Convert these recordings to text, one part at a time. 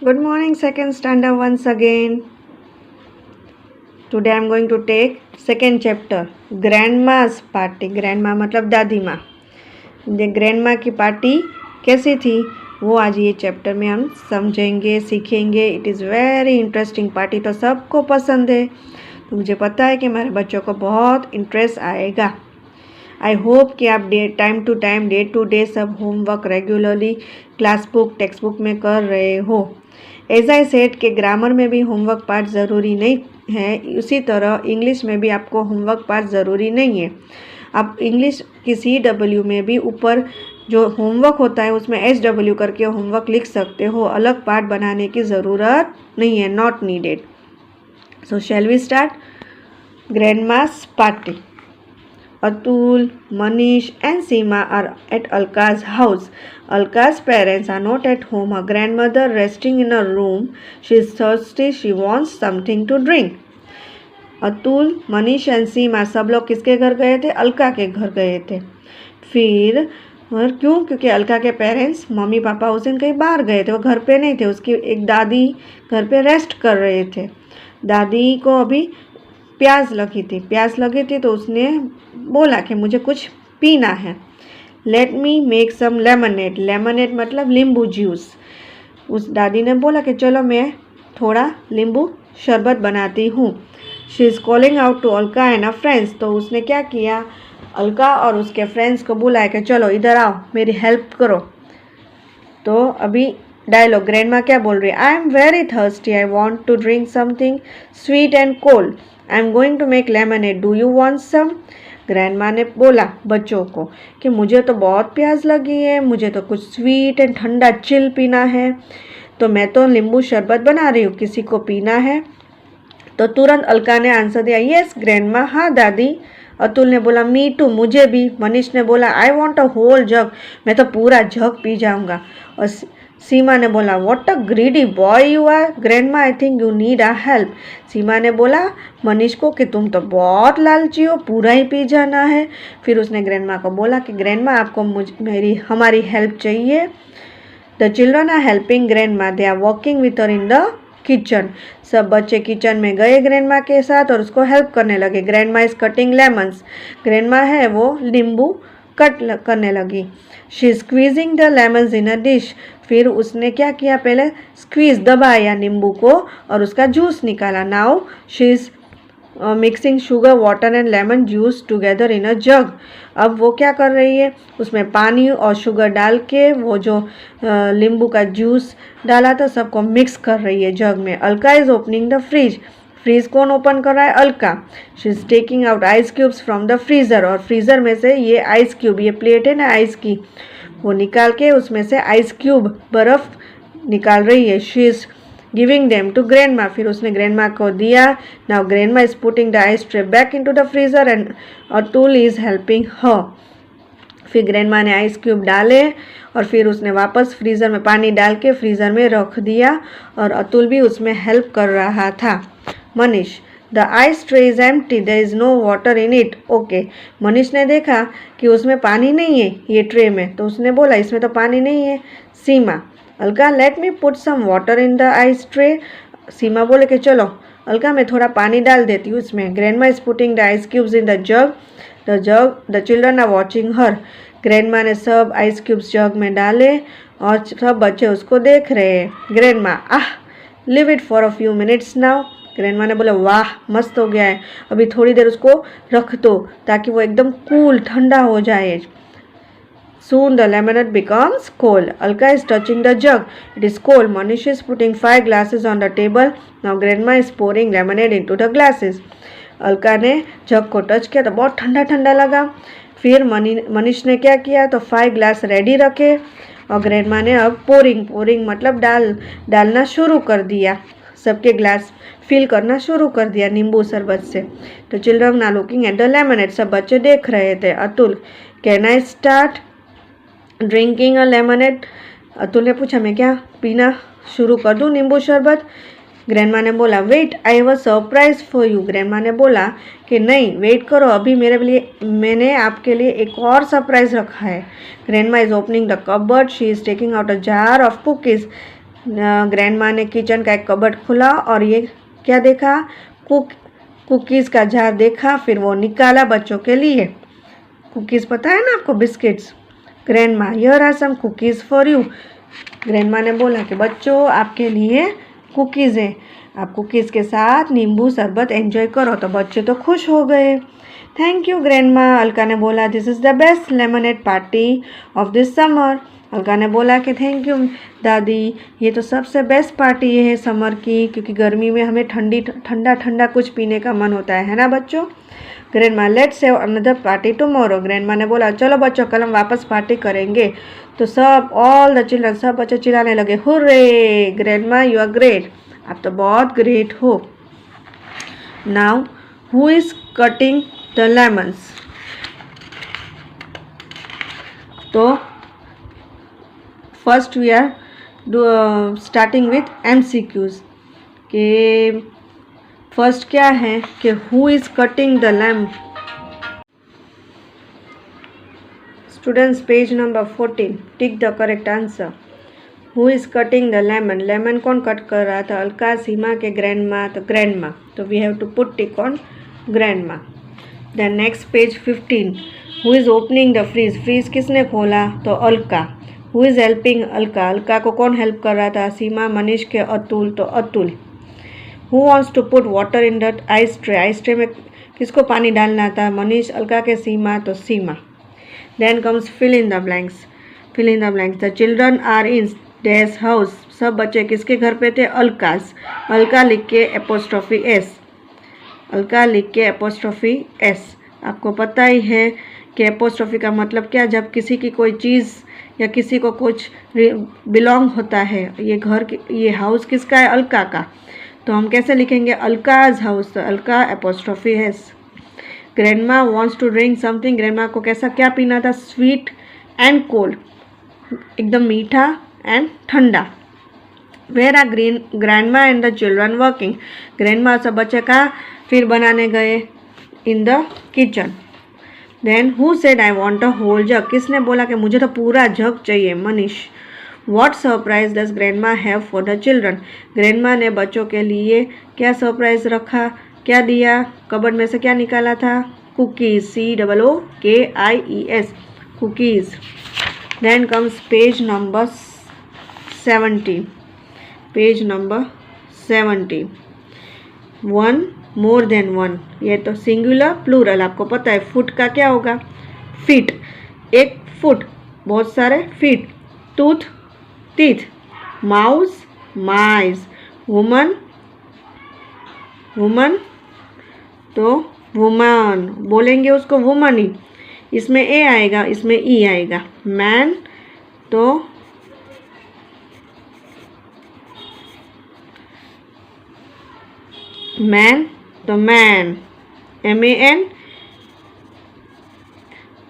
Good morning, second standard once again. Today I am going to take second chapter, Grandma's party. Grandma मतलब दादी माँ. ये grandma की party कैसी थी वो आज ये चैप्टर में हम समझेंगे, सीखेंगे. It is very interesting. Party तो सबको पसंद है, तो मुझे पता है कि हमारे बच्चों को बहुत इंटरेस्ट आएगा. आई होप कि आप time to time, day to day सब homework regularly class book, text book में कर रहे हो. एज आई सेड कि ग्रामर में भी होमवर्क पार्ट ज़रूरी नहीं है, उसी तरह इंग्लिश में भी आपको होमवर्क पार्ट ज़रूरी नहीं है. आप इंग्लिश की CW में भी ऊपर जो होमवर्क होता है उसमें SW करके होमवर्क लिख सकते हो. अलग पार्ट बनाने की ज़रूरत नहीं है, not needed. So shall we start. Grandma's party. Atul, Manish and Seema are at Alka's house. Alka's parents are not at home. Her grandmother resting in her room. She is thirsty. She wants something to drink. Atul, Manish and Seema सब लोग किसके घर गए थे? अलका के घर गए थे. फिर और क्यों? क्योंकि अलका के पेरेंट्स, मम्मी पापा उस दिन कहीं बाहर गए थे, वो घर पे नहीं थे. उसकी एक दादी घर पे रेस्ट कर रहे थे. दादी को अभी प्यास लगी थी तो उसने बोला कि मुझे कुछ पीना है. Let me make some lemonade. Lemonade मतलब नींबू जूस. उस दादी ने बोला कि चलो मैं थोड़ा नींबू शरबत बनाती हूँ. She is calling out to Alka and a friends. तो उसने क्या किया, अलका और उसके फ्रेंड्स को बुलाया कि चलो इधर आओ, मेरी हेल्प करो. तो अभी डायलॉग, ग्रैंडमा क्या बोल रही है? I am very thirsty. I want to drink something sweet and cold. I am going to make lemonade. Do you want some? Grandma ने बोला बच्चों को कि मुझे तो बहुत प्यास लगी है, मुझे तो कुछ स्वीट एंड ठंडा चिल पीना है, तो मैं तो नींबू शरबत बना रही हूँ, किसी को पीना है? तो तुरंत अलका ने आंसर दिया, यस ग्रैंडमा, हाँ दादी. अतुल ने बोला मी टू, मुझे भी. मनीष ने बोला आई वॉन्ट अ होल जग, मैं तो पूरा जग पी जाऊँगा. और सीमा ने बोला what a greedy boy you are grandma, I think you need a help. Seema ने बोला मनीष को कि तुम तो बहुत लालची हो, पूरा ही पी जाना है. फिर उसने ग्रैंडमा को बोला कि ग्रैंडमा आपको हमारी हेल्प चाहिए. The children are helping grandma. They are working with her in the kitchen. सब बच्चे किचन में गए ग्रैंडमा के साथ और उसको हेल्प करने लगे. Grandma is cutting lemons. Grandma है वो नींबू कट करने लगी. She squeezing the lemons in a dish. फिर उसने क्या किया, पहले स्क्वीज दबाया नींबू को और उसका जूस निकाला. Now she is mixing sugar, water and lemon juice together in a jug. अब वो क्या कर रही है, उसमें पानी और शुगर डाल के वो जो नींबू का जूस डाला था सबको मिक्स कर रही है जग में. Alka is opening the fridge. Fridge कौन ओपन कर रहा है? Alka. She is taking out ice cubes from the freezer. और फ्रीज़र में से ये आइस क्यूब, ये प्लेट है ना आइस की, वो निकाल के उसमें से आइस क्यूब, बर्फ़ निकाल रही है. She is giving them to grandma. फिर उसने ग्रैंडमा को दिया. Now grandma is putting the ice tray back into the freezer and Atul is helping her. फिर ग्रैंडमा ने आइस क्यूब डाले और फिर उसने वापस फ्रीज़र में पानी डाल के फ्रीज़र में रख दिया और अतुल भी उसमें हेल्प कर रहा था. Manish, the ice tray is empty, there is no water in it. Okay, Manish ने देखा कि उसमें पानी नहीं है ये ट्रे में, तो उसने बोला इसमें तो पानी नहीं है. Seema, Alka let me put some water in the ice tray. Seema बोले कि चलो अलका मैं थोड़ा पानी डाल देती हूँ इसमें. Grandma is putting the ice cubes in the jug. The children are watching her. Grandma ने सब आइस क्यूब्स जग में डाले और सब बच्चे उसको देख रहे हैं. Grandma, live it for a few minutes now. Grandma ने बोला वाह मस्त हो गया है, अभी थोड़ी देर उसको रख दो ताकि वो एकदम कूल ठंडा हो जाए. Soon the lemonade becomes cold. Alka is touching the jug. It is cold. Manish is putting 5 glasses on the table. Now grandma is pouring lemonade into the glasses. Alka ने जग को टच किया तो बहुत ठंडा ठंडा लगा. फिर मनीष ने क्या किया, तो 5 ग्लास रेडी रखे और ग्रैंडमा ने अब पोरिंग मतलब डालना शुरू कर दिया. सबके ग्लास फिल करना शुरू कर दिया नींबू शरबत से. तो children are looking at the lemonade. सब बच्चे देख रहे थे. Atul, can I start drinking a lemonade? Atul ने पूछा मैं क्या पीना शुरू कर दूँ नींबू शरबत? ग्रैंडमा ने बोला wait, I have a surprise for you. Grandma ने बोला कि नहीं वेट करो, अभी मैंने आपके लिए एक और सरप्राइज रखा है. Grandma is opening the cupboard. She is taking out a jar of cookies. Grandma ने किचन का एक कबर्ड खोला और ये क्या देखा, कुकीज़ का जार देखा, फिर वो निकाला बच्चों के लिए। कुकीज़ पता है ना आपको, biscuits. Grandma, here are some cookies for you. Grandma ने बोला कि बच्चों आपके लिए कुकीज़ हैं, आप कुकीज़ के साथ नींबू शरबत एंजॉय करो। तो बच्चे तो खुश हो गए। थैंक यू ग्रैंडमा, अलका ने बोला। This is the best lemonade party of this summer. Alka ने बोला कि थैंक यू दादी, ये तो सबसे बेस्ट पार्टी है समर की, क्योंकि गर्मी में हमें ठंडा ठंडा कुछ पीने का मन होता है ना बच्चों। Grandma, let's have another party tomorrow. Grandma ने बोला चलो बच्चों कल हम वापस पार्टी करेंगे। तो सब ऑल द चिल्ड्रन, सब बच्चे चिल्लाने लगे, hurray grandma you are great, आप तो बहुत ग्रेट हो। Now who is cutting the lemons. तो first we are starting with MCQs कि फर्स्ट क्या है कि who is cutting the lemon. Students page number 14, tick the correct answer. Who is cutting the lemon, lemon कौन cut कर रहा था, अलका, सीमा के ग्रैंडमा। तो ग्रैंडमा, तो we have to put tick on grandma. Then next page 15, who is opening the fridge, fridge किसने खोला, तो Alka. Who is helping Alka, Alka को कौन हेल्प कर रहा था, सीमा, मनीष के अतुल। तो Atul. Who wants to put water in the ice tray, ice tray में किसको पानी डालना था, मनीष, अलका के सीमा। तो सीमा। Then comes fill in the blanks, fill in the blanks. The children are in dash house, सब बच्चे किसके घर पे थे, अलकास। अलका लिख के एपोस्ट्रॉफी एस, अलका लिख के एपोस्ट्रॉफी एस। आपको पता ही है कि एपोस्ट्रॉफी का मतलब क्या, जब किसी की कोई चीज़ या किसी को कुछ बिलोंग होता है। ये घर, ये हाउस किसका है, अलका का। तो हम कैसे लिखेंगे, अलकाज हाउस। तो Alka apostrophe S. Grandma wants to drink something, grandma को कैसा क्या पीना था, स्वीट एंड कोल्ड, एकदम मीठा एंड ठंडा। Where are grandma and the children working, grandma सब बच्चे का फिर बनाने गए in the kitchen. Then who said I want a whole jug, किसने बोला कि मुझे तो पूरा जग चाहिए, Manish. What surprise does grandma have for the children, grandma ने बच्चों के लिए क्या सरप्राइज रखा, क्या दिया, कबर्ड में से क्या निकाला था, cookies, COOKIES, cookies. Then comes page number 70, page number 70, one more than one, ये तो सिंगुलर प्लूरल, आपको पता है। फुट का क्या होगा, फीट, एक फुट, बहुत सारे फीट। टूथ, टीथ, माउस, माइस, वुमन, वुमन, तो वुमन बोलेंगे उसको वुमन ही, इसमें ए आएगा, इसमें ई आएगा। मैन, तो मैन, तो मैन, MAN,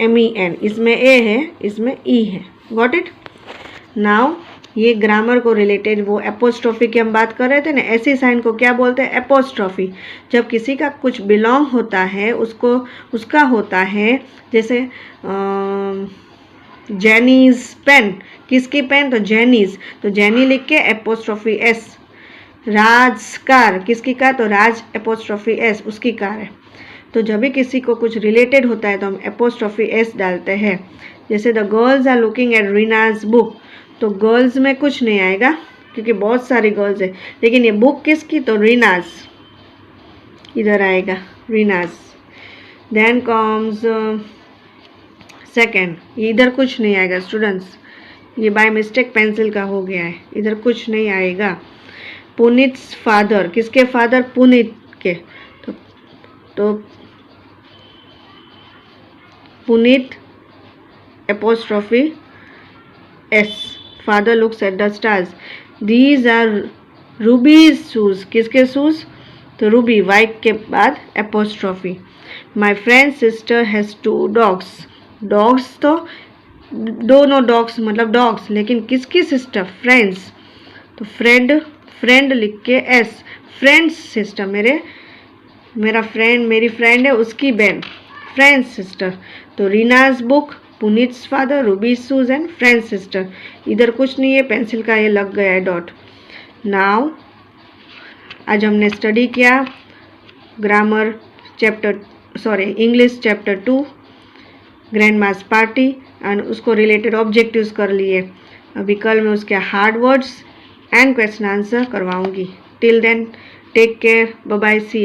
MEN, इसमें ए है, इसमें ई है। Got it. नाउ ये ग्रामर को रिलेटेड वो एपोस्ट्रॉफी की हम बात कर रहे थे ना, ऐसी साइन को क्या बोलते हैं, एपोस्ट्रॉफी। जब किसी का कुछ बिलोंग होता है, उसको उसका होता है, जैसे जेनीज पेन, किसकी पेन, तो जेनीज, तो जेनी लिख के एपोस्ट्रॉफी एस। राज कार, किसकी कार, तो राज एपोस्ट्रॉफी एस, उसकी कार है। तो जब भी किसी को कुछ रिलेटेड होता है तो हम एपोस्ट्रॉफी एस डालते हैं। जैसे the girls are looking at Reena's book, तो गर्ल्स में कुछ नहीं आएगा क्योंकि बहुत सारी गर्ल्स है, लेकिन ये बुक किसकी, तो रीनाज, इधर आएगा रीनाज। देन कम्स सेकेंड, इधर कुछ नहीं आएगा स्टूडेंट्स, ये बाय मिस्टेक पेंसिल का हो गया है, इधर कुछ नहीं आएगा। पुनीत's फादर, किसके फादर, पुनीत के, तो Puneet apostrophe S, father looks at the stars. These are Ruby's shoes, किसके शूज, तो रूबी, वाइक के बाद apostrophe. My friend sister has 2 dogs, dogs तो दोनों डॉग्स मतलब डॉग्स, लेकिन किसकी सिस्टर, फ्रेंड्स, तो फ्रेंड, फ्रेंड लिख के एस, फ्रेंड्स सिस्टर, मेरा फ्रेंड, मेरी फ्रेंड है उसकी बहन, फ्रेंड्स सिस्टर। तो Reena's book, Puneet's father, Ruby shoes and friends sister. इधर कुछ नहीं है, पेंसिल का ये लग गया है डॉट। नाउ आज हमने स्टडी किया grammar English chapter 2 grandma's party and उसको रिलेटेड ऑब्जेक्टिव्स कर लिए। अभी कल मैं उसके hard words and question answer करवाऊंगी। Till then take care, bye bye, see या।